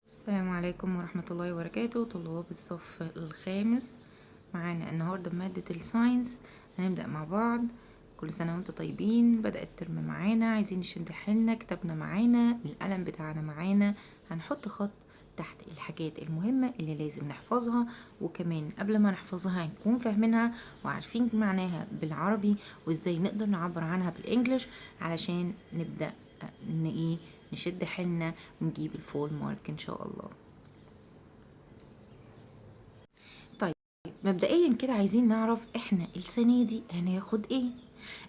السلام عليكم ورحمة الله وبركاته. طلاب الصف الخامس معانا النهاردة مادة الساينس. هنبدأ مع بعض. كل سنة وانتم طيبين. بدأ الترم معانا، عايزين نشد حيلنا، كتابنا معانا، القلم بتاعنا معانا، هنحط خط تحت الحاجات المهمة اللي لازم نحفظها، وكمان قبل ما نحفظها نكون فاهمينها وعارفين معناها بالعربي وازاي نقدر نعبر عنها بالانجليش علشان نبدأ نشد حيلنا ونجيب الفول مارك ان شاء الله. طيب مبدئيا كده عايزين نعرف احنا السنة دي هناخد ايه.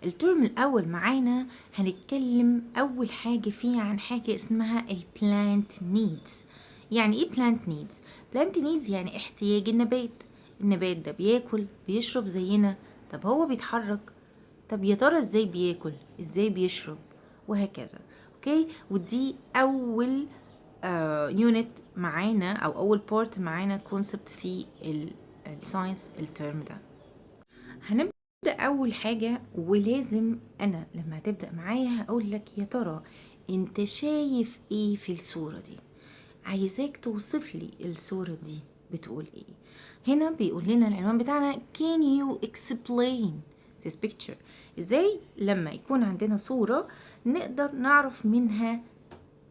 الترم الاول معانا هنتكلم اول حاجة فيه عن حاجة اسمها البلانت نيدز. يعني ايه بلانت نيدز؟ بلانت نيدز يعني احتياج النبات ده بياكل بيشرب زينا. طب هو بيتحرك؟ طب يا ترى ازاي بياكل، ازاي بيشرب، وهكذا. اوكي، ودي اول يونت معانا او اول بارت معانا كونسبت في الساينس الترم ده. هنبدا اول حاجه، ولازم انا لما هتبدا معايا هقول لك يا ترى انت شايف ايه في الصوره دي. عايزاك توصف لي الصوره دي بتقول ايه. هنا بيقول لنا العنوان بتاعنا can you explain this picture. ازاي لما يكون عندنا صوره نقدر نعرف منها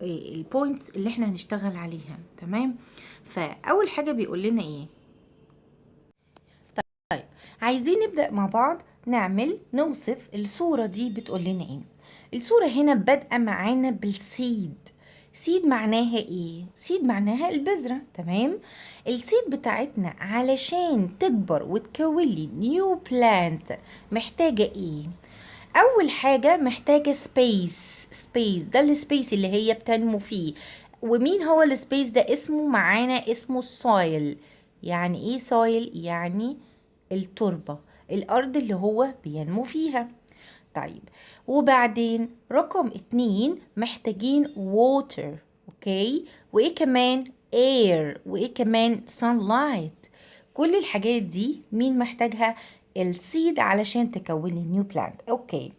البوينتس اللي احنا هنشتغل عليها. تمام، فاول حاجه بيقول لنا ايه. طيب عايزين نبدا مع بعض نوصف الصوره دي بتقول لنا ايه. الصوره هنا بادئه معانا بالسيد. سيد معناها ايه؟ سيد معناها البذره. تمام، السيد بتاعتنا علشان تكبر وتكون لي نيو بلانت محتاجه ايه؟ اول حاجه محتاجه سبيس ده السبيس اللي هي بتنمو فيه. ومين هو السبيس ده؟ اسمه معانا اسمه السويل. يعني ايه سويل؟ يعني التربه، الارض اللي هو بينمو فيها. طيب وبعدين رقم 2 محتاجين water. اوكي، وايه كمان؟ air، وايه كمان؟ sunlight. كل الحاجات دي مين محتاجها؟ السيد علشان تكون لي نيو بلانت. اوكي،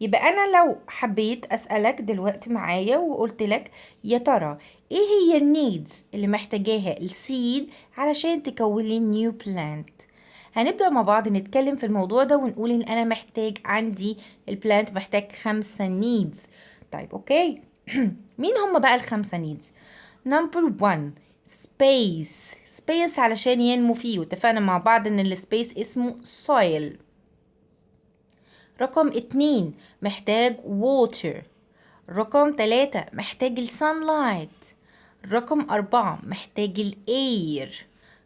يبقى انا لو حبيت اسالك دلوقتي معايا وقلت لك يا ترى ايه هي النيدز اللي محتاجاها السيد علشان تكون لي نيو بلانت، هنبدأ مع بعض نتكلم في الموضوع ده ونقول ان انا محتاج عندي البلانت محتاج 5 نيدز. طيب اوكي مين هم بقى ال5 نيدز؟ نمبر 1 سبيس علشان ينمو فيه، واتفقنا مع بعض ان السبيس اسمه soil. رقم 2 محتاج water. رقم 3 محتاج السانلايت. رقم 4 محتاج الاير.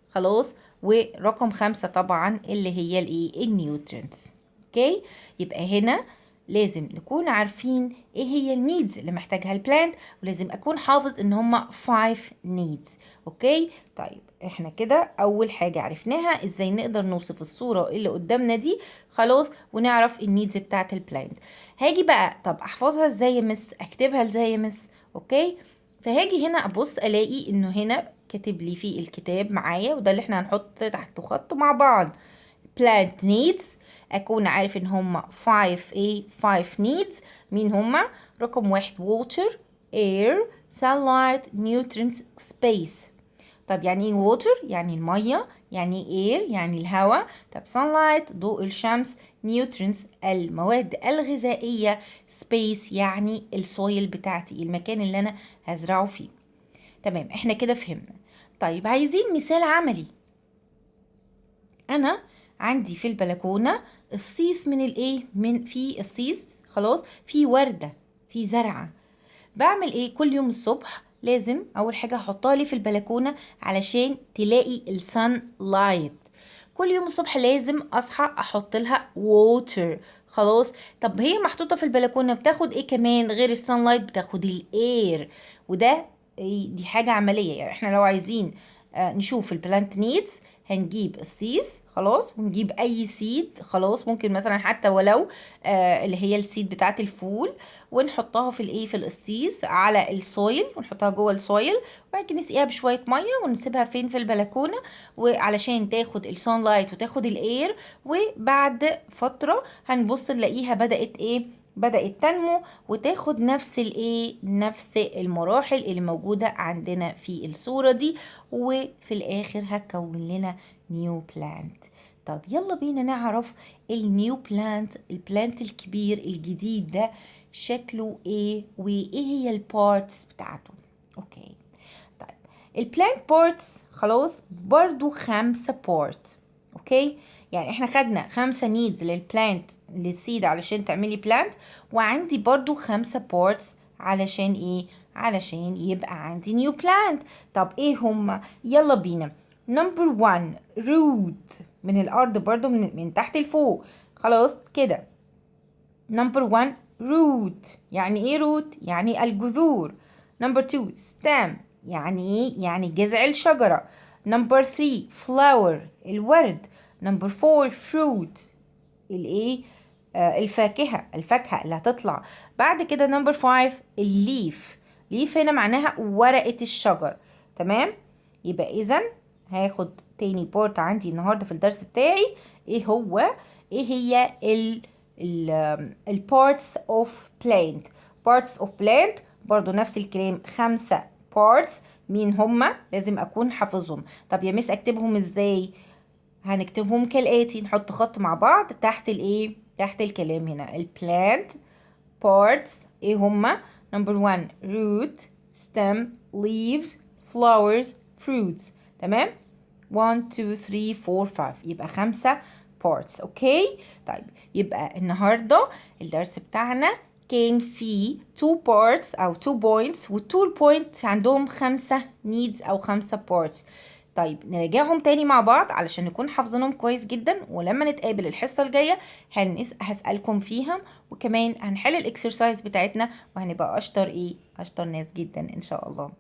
خلاص، ورقم 5 طبعا اللي هي الايه؟ النيوترينز. اوكي، يبقى هنا لازم نكون عارفين ايه هي النيدز اللي محتاجها البلانت، ولازم اكون حافظ ان هما 5 نيدز. اوكي، طيب احنا كده اول حاجة عرفناها ازاي نقدر نوصف الصورة اللي قدامنا دي. خلاص، ونعرف النيدز بتاعت البلانت. هاجي بقى طب احفظها ازاي يا مس، اكتبها ازاي يا مس؟ اوكي، فهاجي هنا ابص الاقي انه هنا كاتب لي في الكتاب معايا، وده اللي احنا هنحط تحته خط مع بعض. plant needs، اكون عارف ان هما 5 needs. مين هما؟ رقم 1 water، air، sunlight، nutrients، space. طب يعني ايه water؟ يعني المية. يعني air؟ يعني الهواء. طب sunlight؟ ضوء الشمس. nutrients؟ المواد الغذائية. space؟ يعني السويل بتاعتي، المكان اللي انا هزرعه فيه. تمام، احنا كده فهمنا. طيب عايزين مثال عملي. انا عندي في البلكونه الصيص من الايه؟ من في الصيص. خلاص، في ورده، في زرعه. بعمل ايه كل يوم الصبح؟ لازم اول حاجه احطها لي في البلكونه علشان تلاقي السان لايت. كل يوم الصبح لازم اصحى احط لها ووتر. خلاص، طب هي محطوطه في البلكونه بتاخد ايه كمان غير السان لايت؟ بتاخد الاير. وده دي حاجه عمليه. يعني احنا لو عايزين نشوف البلانت نيدز هنجيب السيس. خلاص، ونجيب اي سيد. خلاص، ممكن مثلا حتى ولو اللي هي السيد بتاعت الفول، ونحطها في الايه؟ في القصيص على السويل، ونحطها جوه السويل، وبعد كده نسقيها بشويه ميه ونسيبها فين؟ في البلكونه، وعلشان تاخد السان لايت وتاخد الاير. وبعد فتره هنبص نلاقيها بدات ايه؟ بدأت تنمو وتاخد نفس الايه، نفس المراحل اللي موجودة عندنا في الصورة دي، وفي الآخر هتكون لنا نيو بلانت. طب يلا بينا نعرف النيو بلانت، البلانت الكبير الجديد ده شكله ايه وايه هي البارتس بتاعته. اوكي، طيب البلانت بارتس خلاص برضو 5 بارت. اوكي، يعني احنا خدنا 5 نيدز للبلانت للسيد علشان تعملي بلانت، وعندي برضو 5 بارتس علشان ايه، علشان يبقى عندي نيو بلانت. طب ايه هما؟ يلا بينا. نمبر 1 روت، من الارض برضو من تحت لفوق، خلاص كده. نمبر 1 root، يعني ايه root؟ يعني الجذور. نمبر 2 stem، يعني ايه؟ يعني جذع الشجرة. نمبر 3 flower، الورد. نمبر 4 fruit، الايه؟ الفاكهة اللي هتطلع بعد كده. نمبر 5 الليف، ليف هنا معناها ورقة الشجر. تمام، يبقى اذا هاخد تاني بورت عندي النهارده في الدرس بتاعي، ايه هو؟ ايه هي ال parts of plant. parts of plant برضو نفس الكلام، 5 parts. مين هما؟ لازم اكون حافظهم. طب يا مس اكتبهم ازاي؟ هنكتبهم كالآتي، نحط خط مع بعض تحت الايه، تحت الكلام هنا. البلانت parts ايه هما؟ number 1 root stem leaves flowers fruits. تمام، 1 2 3 4 5، يبقى 5 parts. اوكي، طيب يبقى النهارده الدرس بتاعنا كان فيه 2 parts او 2 points، وال2 points عندهم 5 needs او 5 parts. طيب نراجعهم تاني مع بعض علشان نكون حافظينهم كويس جدا، ولما نتقابل الحصة الجاية هسألكم فيها، وكمان هنحل الاكسرسايز بتاعتنا، وهنبقى اشطر ايه، اشطر ناس جدا ان شاء الله.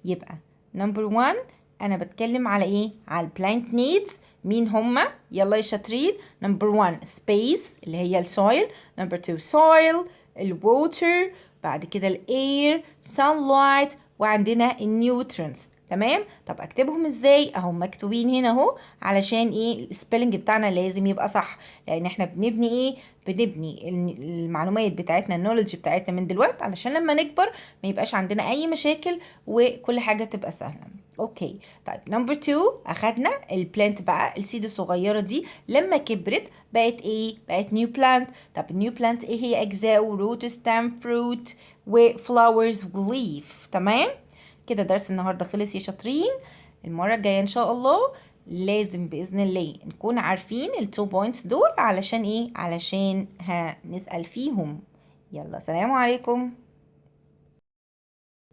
يبقى نمبر 1 انا بتكلم على ايه، على البلانت نيدز. مين هما؟ يلا يا شاطرين. نمبر 1 سبيس اللي هي السويل. نمبر 2 soil الووتر، بعد كده الاير sunlight، وعندنا النيوترينز. تمام، طب اكتبهم ازاي؟ اهو مكتوبين هنا اهو، علشان ايه؟ السبيلنج بتاعنا لازم يبقى صح، لان احنا بنبني ايه، بنبني المعلومات بتاعتنا، النولج بتاعتنا من دلوقتي، علشان لما نكبر ما يبقاش عندنا اي مشاكل وكل حاجه تبقى سهله. اوكي، طيب نمبر 2 اخدنا البلانت بقى، السيد الصغيره دي لما كبرت بقت ايه؟ بقت نيو بلانت. طب النيو بلانت ايه هي اجزاء؟ روت ستام فروت وفلاورز وليف. تمام كده درس النهارده خلص يا شاطرين. المره الجايه ان شاء الله لازم باذن الله نكون عارفين التو بوينتس دول، علشان ايه؟ علشان هنسال فيهم. يلا سلام عليكم.